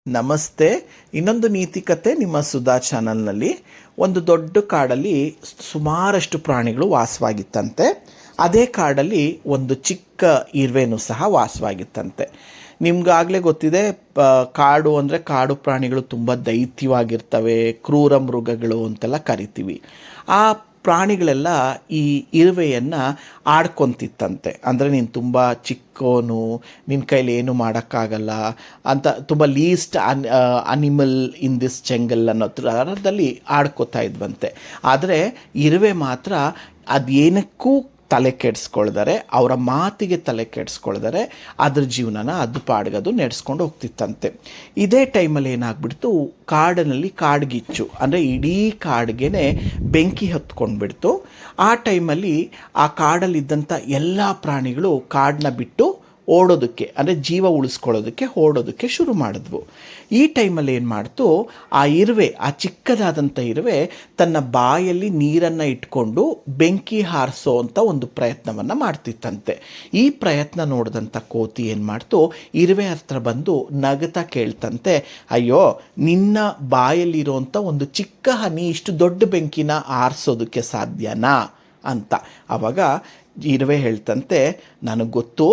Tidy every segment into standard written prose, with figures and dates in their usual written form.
ನಮಸ್ತೆ. ಇನ್ನೊಂದು ನೀತಿಕತೆ ನಿಮ್ಮ ಸುಧಾ ಚಾನಲ್ನಲ್ಲಿ. ಒಂದು ದೊಡ್ಡ ಕಾಡಲ್ಲಿ ಸುಮಾರಷ್ಟು ಪ್ರಾಣಿಗಳು ವಾಸವಾಗಿತ್ತಂತೆ. ಅದೇ ಕಾಡಲ್ಲಿ ಒಂದು ಚಿಕ್ಕ ಇರುವೆನೂ ಸಹ ವಾಸವಾಗಿತ್ತಂತೆ. ನಿಮ್ಗಾಗಲೇ ಗೊತ್ತಿದೆ, ಕಾಡು ಅಂದರೆ ಕಾಡು ಪ್ರಾಣಿಗಳು ತುಂಬ ದೈತ್ಯವಾಗಿರ್ತವೆ, ಕ್ರೂರ ಮೃಗಗಳು ಅಂತೆಲ್ಲ ಕರಿತೀವಿ. ಆ ಪ್ರಾಣಿಗಳೆಲ್ಲ ಈ ಇರುವೆಯನ್ನು ಆಡ್ಕೊತಿತ್ತಂತೆ. ಅಂದರೆ ನೀನು ತುಂಬ ಚಿಕ್ಕೋನು, ನಿನ್ನ ಕೈಲಿ ಏನು ಮಾಡೋಕ್ಕಾಗಲ್ಲ ಅಂತ, ತುಂಬ least animal in this jungle ಅನ್ನೋ ಥರದಲ್ಲಿ ಆಡ್ಕೋತಾ ಇದ್ವಂತೆ. ಆದರೆ ಇರುವೆ ಮಾತ್ರ ಅದೇನಕ್ಕೂ ತಲೆ ಕೆಡಿಸ್ಕೊಳ್ದರೆ, ಅವರ ಮಾತಿಗೆ ತಲೆ ಕೆಡಿಸ್ಕೊಳ್ದರೆ ಅದ್ರ ಜೀವನನ ಅದು ಪಾಡ್ಗದು ನಡೆಸ್ಕೊಂಡು ಹೋಗ್ತಿತ್ತಂತೆ. ಇದೇ ಟೈಮಲ್ಲಿ ಏನಾಗ್ಬಿಡ್ತು, ಕಾಡಿನಲ್ಲಿ ಕಾಡ್ಗಿಚ್ಚು, ಅಂದರೆ ಇಡೀ ಕಾಡಿಗೆ ಬೆಂಕಿ ಹೊತ್ಕೊಂಡ್ಬಿಡ್ತು. ಆ ಟೈಮಲ್ಲಿ ಆ ಕಾಡಲ್ಲಿದ್ದಂಥ ಎಲ್ಲ ಪ್ರಾಣಿಗಳು ಕಾಡನ್ನ ಬಿಟ್ಟು ಓಡೋದಕ್ಕೆ, ಅಂದರೆ ಜೀವ ಉಳಿಸ್ಕೊಳ್ಳೋದಕ್ಕೆ ಓಡೋದಕ್ಕೆ ಶುರು ಮಾಡಿದ್ವು. ಈ ಟೈಮಲ್ಲಿ ಏನು ಮಾಡ್ತು, ಆ ಇರುವೆ, ಆ ಚಿಕ್ಕದಾದಂಥ ಇರುವೆ ತನ್ನ ಬಾಯಲ್ಲಿ ನೀರನ್ನು ಇಟ್ಕೊಂಡು ಬೆಂಕಿ ಹಾರಿಸೋ ಅಂತ ಒಂದು ಪ್ರಯತ್ನವನ್ನು ಮಾಡ್ತಿತ್ತಂತೆ. ಈ ಪ್ರಯತ್ನ ನೋಡಿದಂಥ ಕೋತಿ ಏನು ಮಾಡ್ತು, ಇರುವೆ ಹತ್ರ ಬಂದು ನಗತಾ ಕೇಳ್ತಂತೆ, ಅಯ್ಯೋ, ನಿನ್ನ ಬಾಯಲ್ಲಿರೋಂಥ ಒಂದು ಚಿಕ್ಕ ಹನಿ ಇಷ್ಟು ದೊಡ್ಡ ಬೆಂಕಿನ ಆರಿಸೋದಕ್ಕೆ ಸಾಧ್ಯನಾ ಅಂತ. ಆವಾಗ ಇರುವೆ ಹೇಳ್ತಂತೆ, ನನಗೆ ಗೊತ್ತು,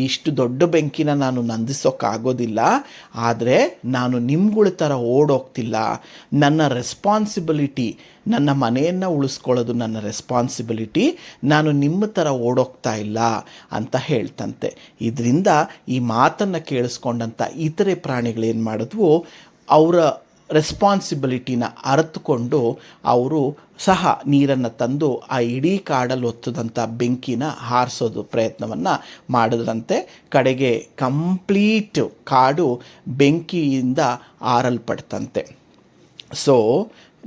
ಇಷ್ಟು ದೊಡ್ಡ ಬೆಂಕಿನ ನಾನು ನಂದಿಸೋಕ್ಕಾಗೋದಿಲ್ಲ, ಆದರೆ ನಾನು ನಿಮ್ಗಳ ಥರ ಓಡೋಗ್ತಿಲ್ಲ. ನನ್ನ ರೆಸ್ಪಾನ್ಸಿಬಿಲಿಟಿ, ನನ್ನ ಮನೆಯನ್ನು ಉಳಿಸ್ಕೊಳ್ಳೋದು ನನ್ನ ರೆಸ್ಪಾನ್ಸಿಬಿಲಿಟಿ, ನಾನು ನಿಮ್ಮ ಥರ ಓಡೋಗ್ತಾ ಇಲ್ಲ ಅಂತ ಹೇಳ್ತಂತೆ. ಇದರಿಂದ ಈ ಮಾತನ್ನು ಕೇಳಿಸ್ಕೊಂಡಂಥ ಇತರೆ ಪ್ರಾಣಿಗಳೇನು ಮಾಡಿದ್ವು, ಅವರ ರೆಸ್ಪಾನ್ಸಿಬಿಲಿಟಿನ ಅರಿತುಕೊಂಡು ಅವರು ಸಹ ನೀರನ್ನು ತಂದು ಆ ಇಡೀ ಕಾಡಲ್ಲಿ ಹೊತ್ತದಂಥ ಬೆಂಕಿನ ಹಾರಿಸೋದು ಪ್ರಯತ್ನವನ್ನು ಮಾಡಿದ್ರಂತೆ. ಕಡೆಗೆ ಕಂಪ್ಲೀಟ್ ಕಾಡು ಬೆಂಕಿಯಿಂದ ಆರಲ್ಪಡ್ತಂತೆ. ಸೊ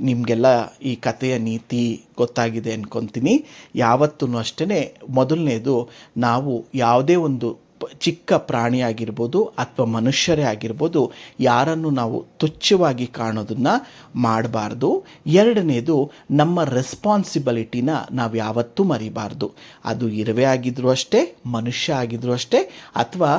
ನಿಮಗೆಲ್ಲ ಈ ಕಥೆಯ ನೀತಿ ಗೊತ್ತಾಗಿದೆ ಅಂದ್ಕೊತೀನಿ. ಯಾವತ್ತೂ ಅಷ್ಟೇ, ಮೊದಲನೇದು, ನಾವು ಯಾವುದೇ ಒಂದು ಚಿಕ್ಕ ಪ್ರಾಣಿ ಆಗಿರ್ಬೋದು ಅಥವಾ ಮನುಷ್ಯರೇ ಆಗಿರ್ಬೋದು, ಯಾರನ್ನು ನಾವು ತುಚ್ಛವಾಗಿ ಕಾಣೋದನ್ನು ಮಾಡಬಾರ್ದು. ಎರಡನೇದು, ನಮ್ಮ ರೆಸ್ಪಾನ್ಸಿಬಿಲಿಟಿನ ನಾವು ಯಾವತ್ತೂ ಮರಿಬಾರ್ದು. ಅದು ಇರುವೆ ಆಗಿದ್ರೂ ಅಷ್ಟೇ, ಮನುಷ್ಯ ಆಗಿದ್ರೂ ಅಷ್ಟೇ, ಅಥವಾ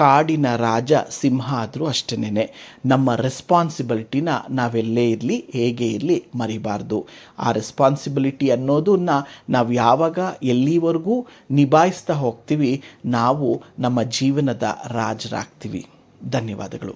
ಕಾಡಿನ ರಾಜ ಸಿಂಹ ಆದರೂ ಅಷ್ಟೇನೆ. ನಮ್ಮ ರೆಸ್ಪಾನ್ಸಿಬಿಲಿಟಿನ ನಾವೆಲ್ಲೇ ಇರಲಿ, ಹೇಗೆ ಇರಲಿ, ಮರಿಬಾರ್ದು. ಆ ರೆಸ್ಪಾನ್ಸಿಬಿಲಿಟಿ ಅನ್ನೋದನ್ನು ನಾವು ಯಾವಾಗ ಎಲ್ಲಿವರೆಗೂ ನಿಭಾಯಿಸ್ತಾ ಹೋಗ್ತೀವಿ, ನಾವು ನಮ್ಮ ಜೀವನದ ರಾಜರಾಗ್ತೀವಿ. ಧನ್ಯವಾದಗಳು.